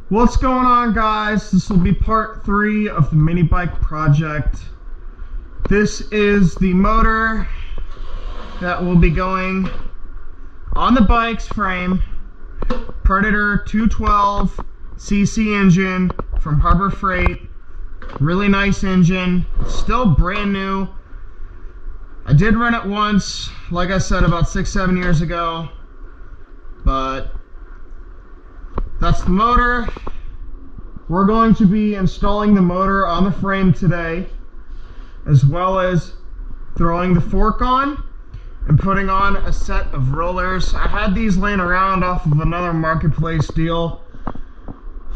What's going on, guys? This will be part 3 of the mini bike project. This is the motor that will be going on the bike's frame. Predator 212 cc engine from Harbor Freight. Really nice engine. Still brand new. I did run it once, like I said, about 6-7 years ago. But that's the motor. We're going to be installing the motor on the frame today, as well as throwing the fork on and putting on a set of rollers. I had these laying around off of another marketplace deal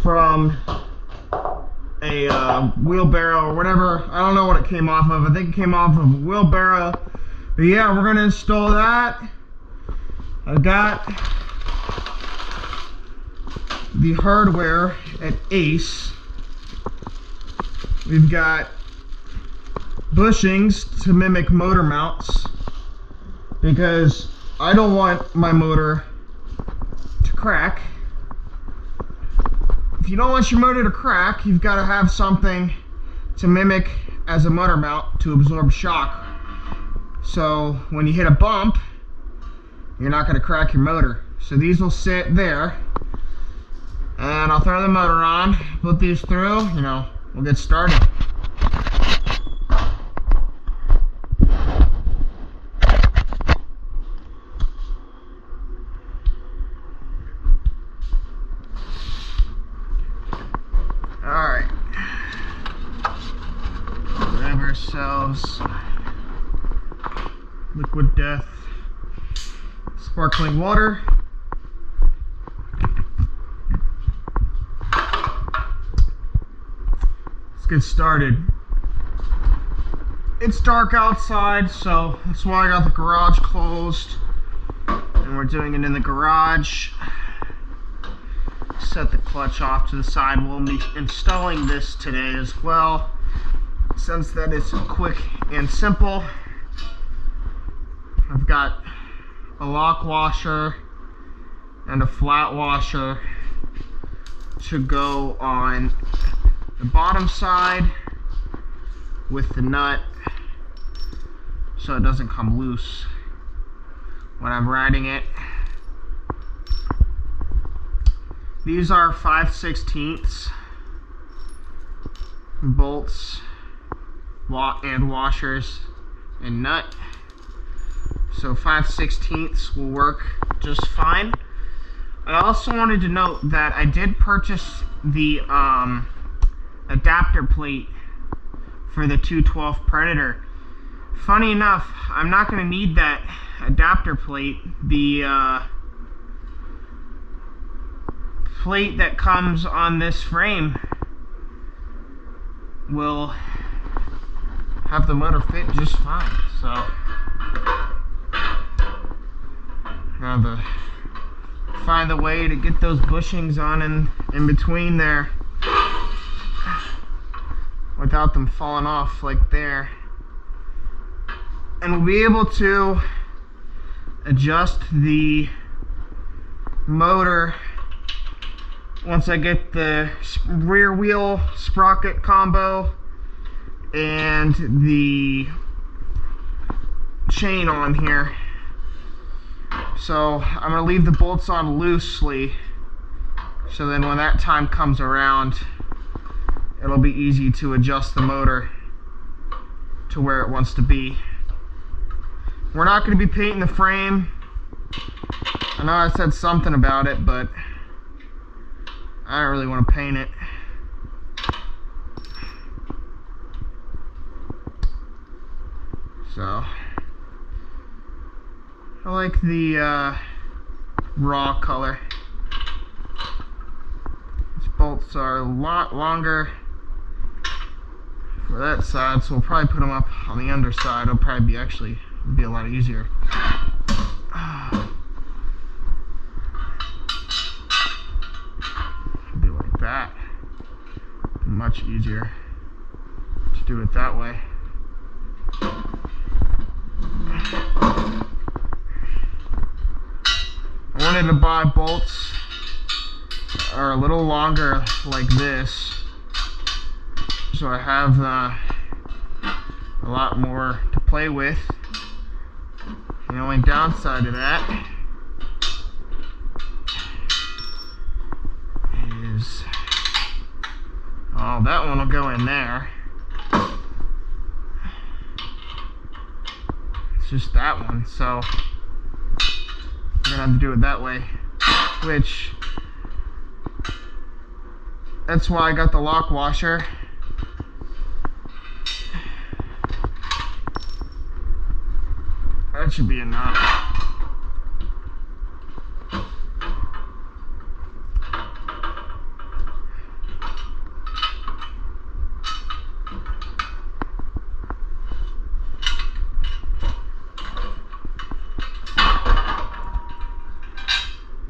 from a wheelbarrow or whatever. I don't know what it came off of. I think it came off of a wheelbarrow. But yeah, we're going to install that. I've got the hardware at Ace. We've got bushings to mimic motor mounts, because I don't want my motor to crack. If you don't want your motor to crack, you've got to have something to mimic as a motor mount to absorb shock. So when you hit a bump, you're not going to crack your motor. So these will sit there, and I'll throw the motor on, put these through, we'll get started. Alright. Grab ourselves Liquid Death sparkling water. Get started. It's dark outside, so that's why I got the garage closed, and we're doing it in the garage. Set the clutch off to the side. We'll be installing this today as well, since that is quick and simple. I've got a lock washer and a flat washer to go on the bottom side with the nut, so it doesn't come loose when I'm riding it. These are 5/16 bolts and washers and nut, so 5/16 will work just fine. I also wanted to note that I did purchase the adapter plate for the 212 Predator. Funny enough, I'm not going to need that adapter plate. The plate that comes on this frame will have the motor fit just fine. So now to find the way to get those bushings on in between there without them falling off like there. And we'll be able to adjust the motor once I get the rear wheel sprocket combo and the chain on here. So I'm going to leave the bolts on loosely, so then when that time comes around, it'll be easy to adjust the motor to where it wants to be. We're not going to be painting the frame. I know I said something about it, but I don't really want to paint it. So I like the raw color. These bolts are a lot longer for that side, so we'll probably put them up on the underside. It'll probably be a lot easier. Should be like that. Much easier to do it that way. I wanted to buy bolts are a little longer like this, so I have a lot more to play with. The only downside of that is, oh, that one will go in there. It's just that one, so we're gonna have to do it that way, which, that's why I got the lock washer. That should be enough.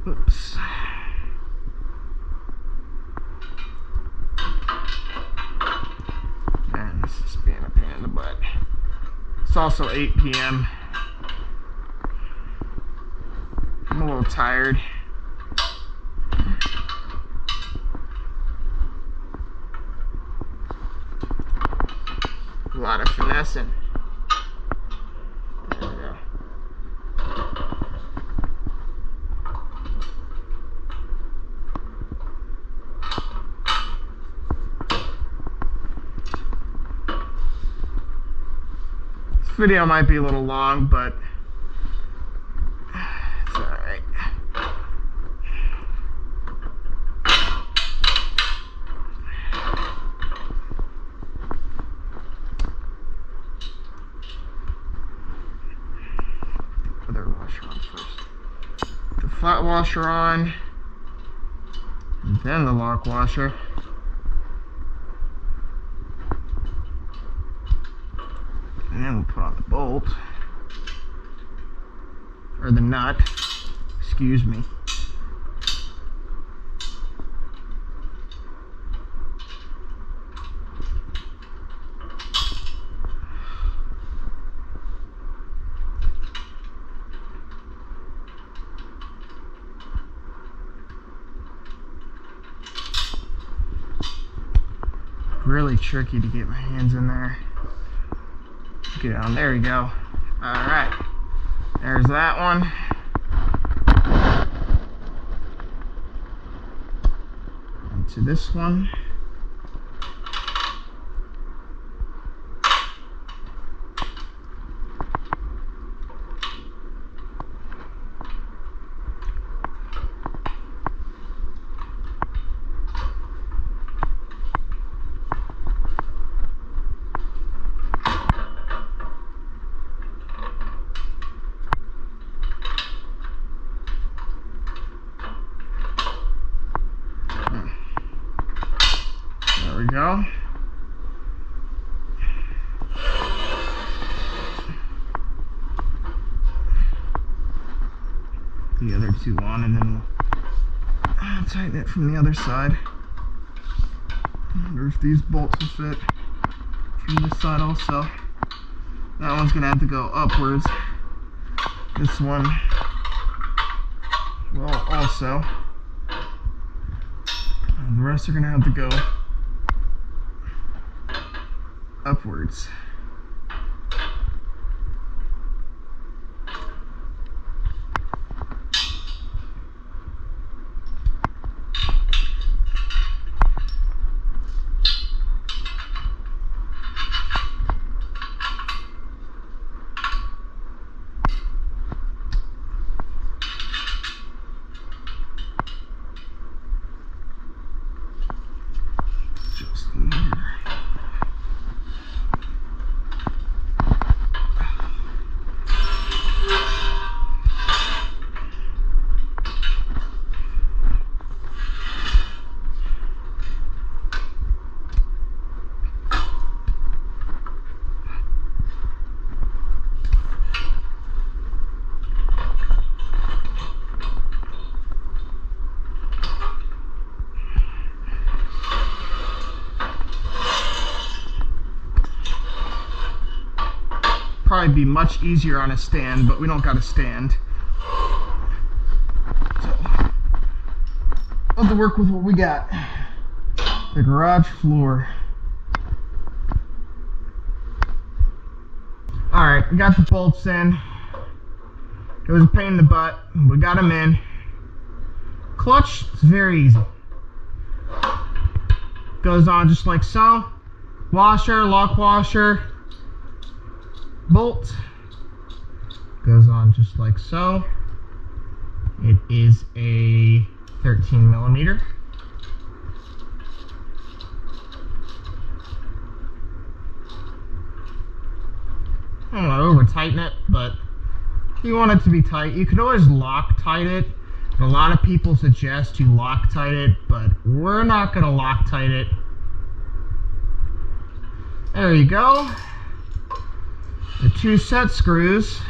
Oops. Man, this is being a pain in the butt. It's also 8 p.m. I'm a little tired. A lot of finessing. There we go. This video might be a little long, but it's alright. Other washer on first. The flat washer on, and then the lock washer. And then we'll put on the bolt, or the nut, excuse me. Really tricky to get my hands in there. Get on, there we go. Alright, there's that one. Onto this one. There we go. The other two on, and then we'll tighten it from the other side. I wonder if these bolts will fit from this side also. That one's gonna have to go upwards. This one will also. And the rest are gonna have to go upwards. Just in here. Probably be much easier on a stand, but we don't got a stand. So we'll to work with what we got. The garage floor. Alright, we got the bolts in. It was a pain in the butt. We got them in. Clutch is very easy. Goes on just like so. Washer, lock washer, bolt. Goes on just like so. It is a 13 millimeter. I don't want to over tighten it, but if you want it to be tight, you could always Loctite it. A lot of people suggest you Loctite it, but we're not going to Loctite it. There you go. The 2 set screws.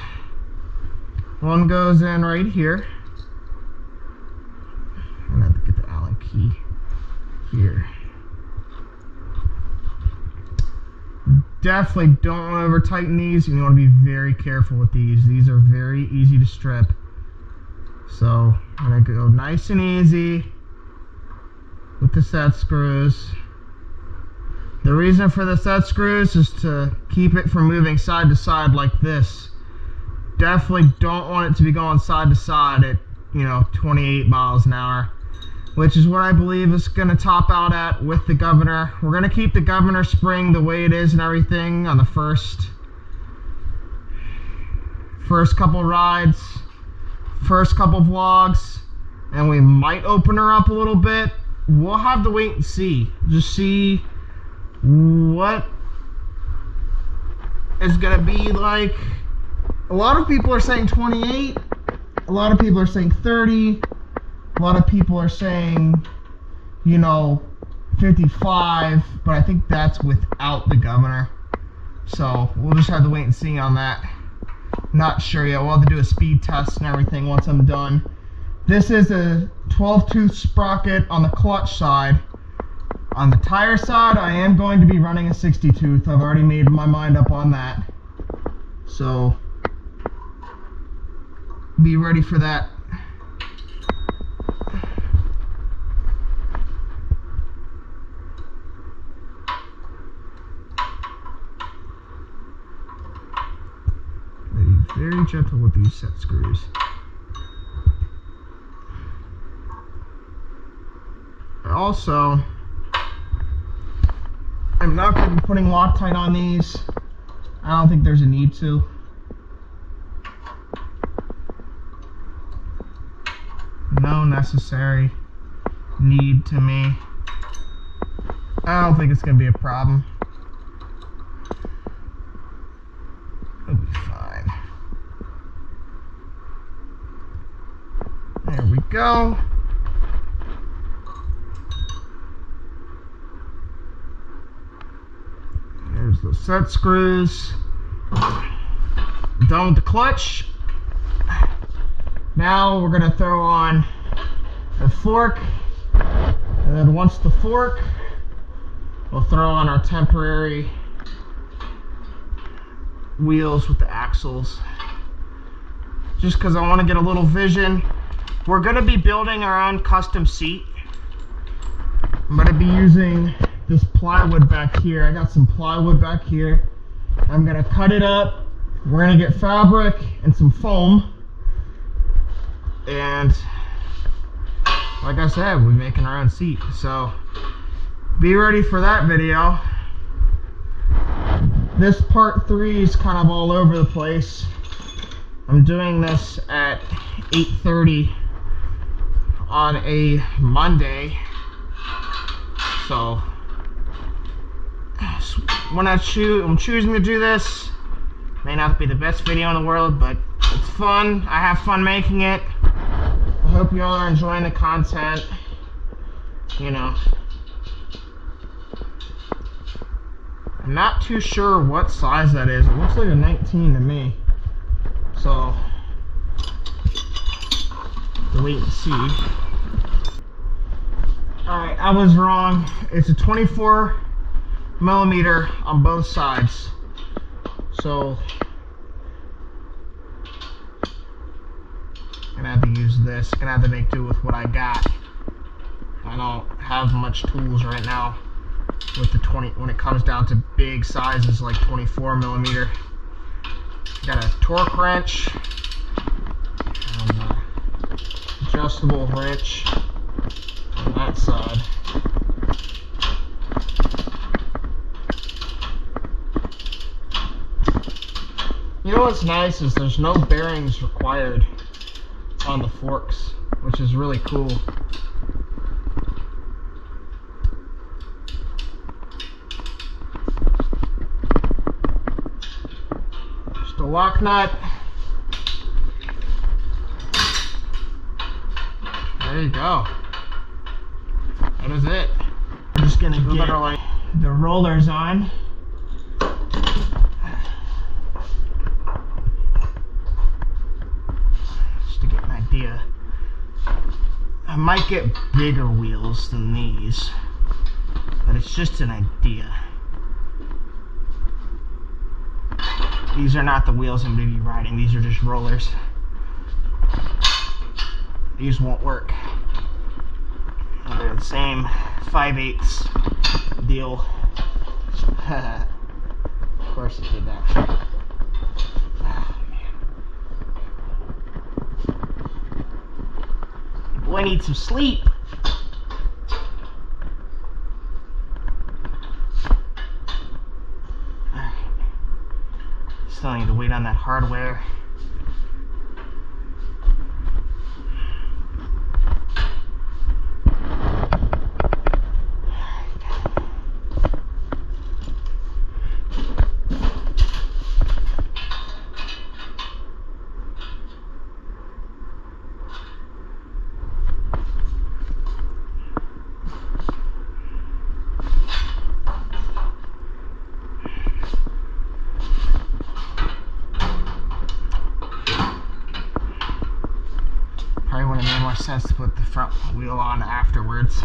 One goes in right here. I'm going to have to get the Allen key here. Definitely don't want to over tighten these, and you want to be very careful with these. These are very easy to strip. So I'm going to go nice and easy with the set screws. The reason for the set screws is to keep it from moving side to side like this. Definitely don't want it to be going side to side at, 28 miles an hour, which is what I believe is going to top out at with the governor. We're going to keep the governor spring the way it is and everything on the first couple rides, first couple vlogs, and we might open her up a little bit. We'll have to wait and see. Just see what it's going to be like. A lot of people are saying 28. A lot of people are saying 30. A lot of people are saying, 55, but I think that's without the governor. So we'll just have to wait and see on that. Not sure yet. We'll have to do a speed test and everything once I'm done. This is a 12-tooth sprocket on the clutch side. On the tire side, I am going to be running a 60-tooth. I've already made my mind up on that. So be ready for that. Be very gentle with these set screws. Also, I'm not going to be putting Loctite on these. I don't think there's a need to. No necessary need to me. I don't think it's going to be a problem. It'll be fine. There we go. There's the set screws. Done with the clutch. Now we're going to throw on the fork, and then once the fork, we'll throw on our temporary wheels with the axles. Just because I want to get a little vision. We're going to be building our own custom seat. I'm going to be using this plywood back here. I got some plywood back here. I'm going to cut it up. We're going to get fabric and some foam. And like I said, we're making our own seat. So be ready for that video. This part 3 is kind of all over the place. I'm doing this at 8:30 on a Monday. So when I'm choosing to do this, may not be the best video in the world, but it's fun. I have fun making it. I hope you all are enjoying the content. I'm not too sure what size that is. It looks like a 19 to me. So we'll wait and see. Alright, I was wrong. It's a 24 millimeter on both sides. So I'm gonna have to use this. Gonna have to make do with what I got. I don't have much tools right now with the 20 when it comes down to big sizes like 24 millimeter. Got a torque wrench, adjustable wrench on that side. You know what's nice is there's no bearings required on the forks, which is really cool. Just a lock nut. There you go. That is it. We're just gonna get the rollers on. I might get bigger wheels than these, but it's just an idea. These are not the wheels I'm going to be riding, these are just rollers. These won't work. They're the same 5/8 deal. Of course it did that. I need some sleep. Alright. Still need to wait on that hardware. Probably would have made more sense to put the front wheel on afterwards.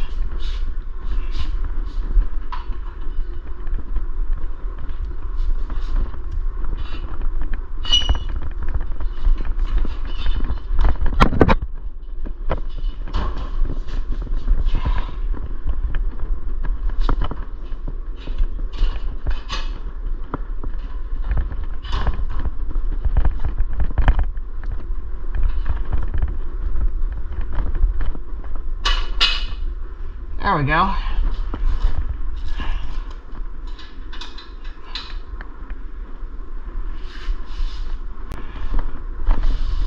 There we go.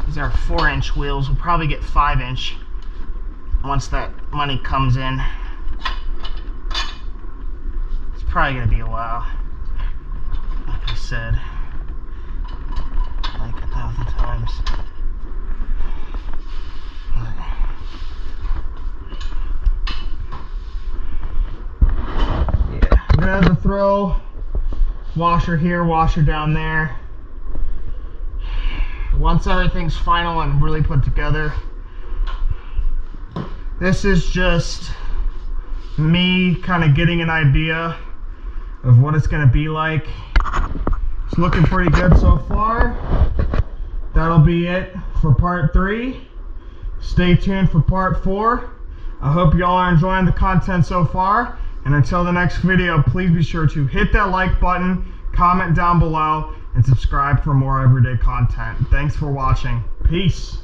These are 4-inch wheels. We'll probably get 5-inch once that money comes in. It's probably going to be a while. Like I said, like 1,000 times. We're gonna have to throw washer here, washer down there. Once everything's final and really put together, this is just me kind of getting an idea of what it's gonna be like. It's looking pretty good so far. That'll be it for part 3. Stay tuned for part 4. I hope y'all are enjoying the content so far. And until the next video, please be sure to hit that like button, comment down below, and subscribe for more everyday content. Thanks for watching. Peace.